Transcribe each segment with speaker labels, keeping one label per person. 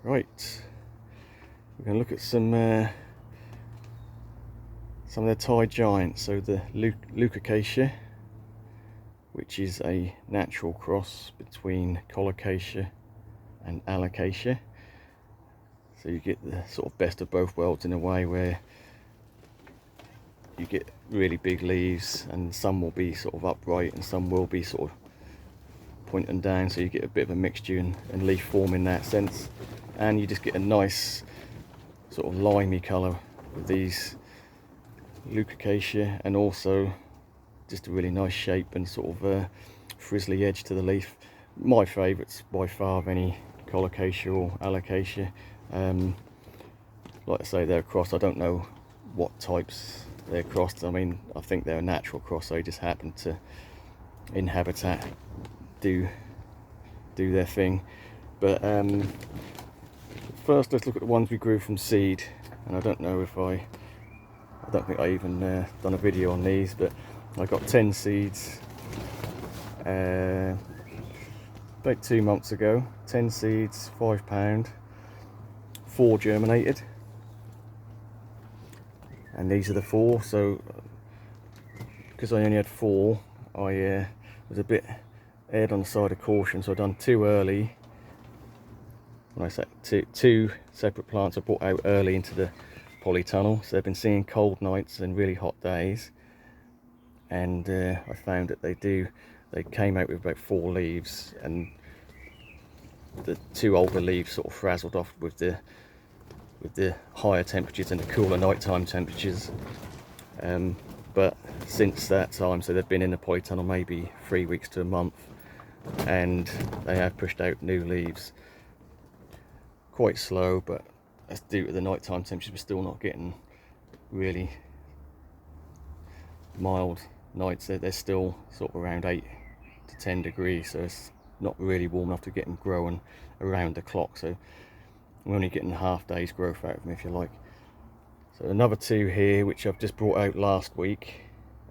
Speaker 1: Right, we're going to look at some of their Thai Giants. So the Leucocasia, which is a natural cross between Colocasia and Alocasia. So you get the sort of best of both worlds in a way, where you get really big leaves and some will be sort of upright and some will be sort of pointing down, so you get a bit of a mixture and leaf form in that sense, and you just get a nice sort of limey colour with these Leucocasia, and also just a really nice shape and sort of frizzly edge to the leaf. My favourites by far of any Colocasia or Alocasia. Like I say, they're a cross. I don't know what types they're crossed. I mean, I think they're a natural cross. They just happen to, in habitat, do their thing. But first, let's look at the ones we grew from seed. And I don't know if I don't think I even done a video on these, but I got 10 seeds about 2 months ago. 10 seeds, £5. 4 germinated, and these are the 4. So because I only had 4, I was a bit erred on the side of caution, so I done 2 early. When I say two separate plants I brought out early into the polytunnel, so they've been seeing cold nights and really hot days, and I found that they came out with about 4 leaves, and the 2 older leaves sort of frazzled off with the higher temperatures and the cooler nighttime temperatures. But since that time, so they've been in the polytunnel maybe 3 weeks to a month, and they have pushed out new leaves. Quite slow, but that's due to the nighttime temperatures. We're still not getting really mild nights. They're still sort of around 8 to 10 degrees, so it's not really warm enough to get them growing around the clock. So I'm only getting half day's growth out of them, if you like. So another 2 here, which I've just brought out last week,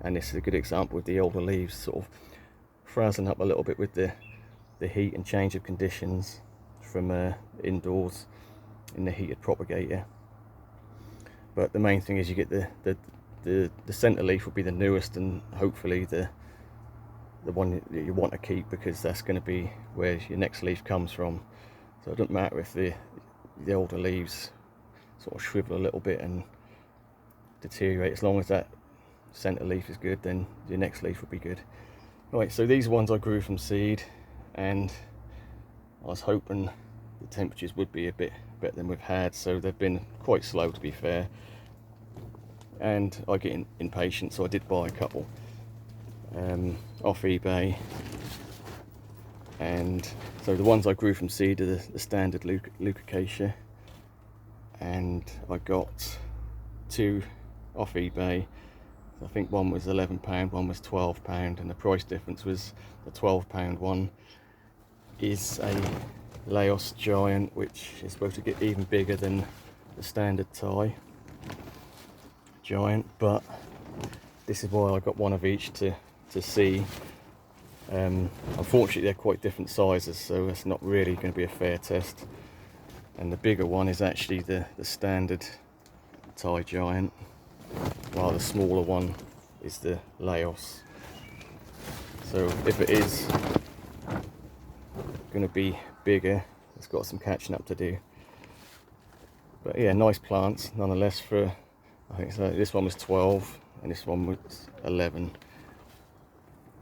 Speaker 1: and this is a good example with the older leaves sort of frazzling up a little bit with the heat and change of conditions from indoors in the heated propagator. But the main thing is you get the centre leaf will be the newest, and hopefully the one that you want to keep, because that's going to be where your next leaf comes from. So it doesn't matter if the older leaves sort of shrivel a little bit and deteriorate. As long as that centre leaf is good, then your next leaf will be good. Right, so these ones I grew from seed, and I was hoping the temperatures would be a bit better than we've had, so they've been quite slow, to be fair, and I get impatient, so I did buy a couple off eBay. And so the ones I grew from seed are the standard Leucocasia, and I got 2 off eBay. I think one was £11, one was £12, and the price difference was the £12 one is a Leucocasia Giant, which is supposed to get even bigger than the standard Thai Giant, but this is why I got one of each to see. Unfortunately they're quite different sizes, so it's not really going to be a fair test, and the bigger one is actually the standard Thai Giant, while the smaller one is the Laos. So if it is going to be bigger, it's got some catching up to do. But yeah, nice plants nonetheless. For I think so, this one was 12 and this one was 11,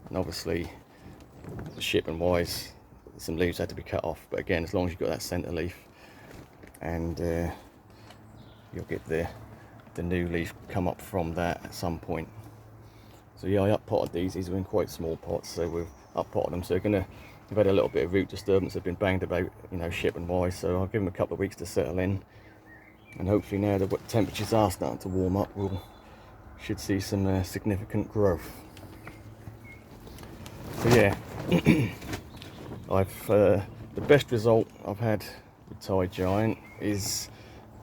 Speaker 1: and obviously shipping wise some leaves had to be cut off, but again, as long as you've got that centre leaf, and you'll get the new leaf come up from that at some point. So yeah, I up potted these are in quite small pots, so we've up potted them, so they've had a little bit of root disturbance, they've been banged about, you know, shipping wise, so I'll give them a couple of weeks to settle in, and hopefully now that the temperatures are starting to warm up, we should see some significant growth. So yeah, the best result I've had with Thai Giant is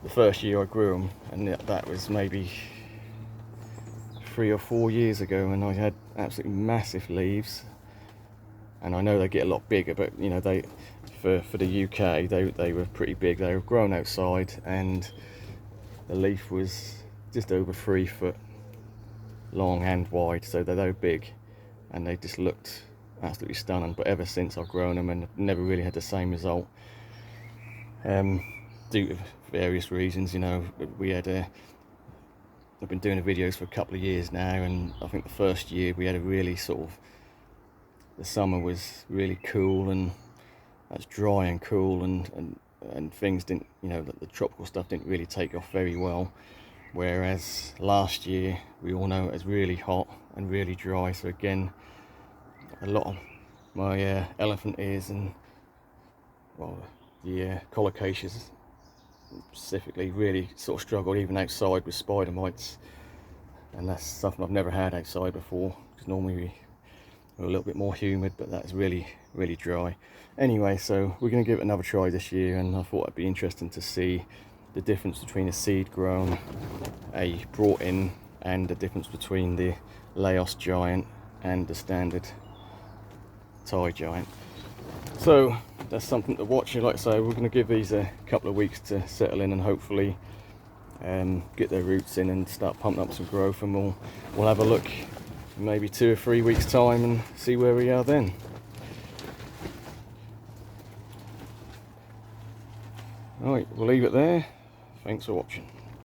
Speaker 1: the first year I grew them, and that was maybe 3 or 4 years ago, and I had absolutely massive leaves. And I know they get a lot bigger, but you know, for the UK, they were pretty big. They were grown outside, and the leaf was just over 3 foot long and wide, so they're big, and they just looked absolutely stunning. But ever since I've grown them, and never really had the same result, due to various reasons. You know, I've been doing the videos for a couple of years now, and I think the first year we had a really the summer was really cool, and that's dry and cool, and things didn't, you know, the tropical stuff didn't really take off very well. Whereas last year, we all know it was really hot and really dry. So again, a lot of my elephant ears and, well, the colocasias specifically really sort of struggled even outside with spider mites, and that's something I've never had outside before, because normally we're a little bit more humid, but that's really dry. Anyway, so we're going to give it another try this year, and I thought it'd be interesting to see the difference between a seed grown, a brought in, and the difference between the Leucocasia Giant and the standard Thai Giant. So that's something to watch. Like I say, we're going to give these a couple of weeks to settle in, and hopefully get their roots in and start pumping up some growth, and we'll have a look in maybe 2 or 3 weeks time and see where we are then. Alright, we'll leave it there. Thanks for watching.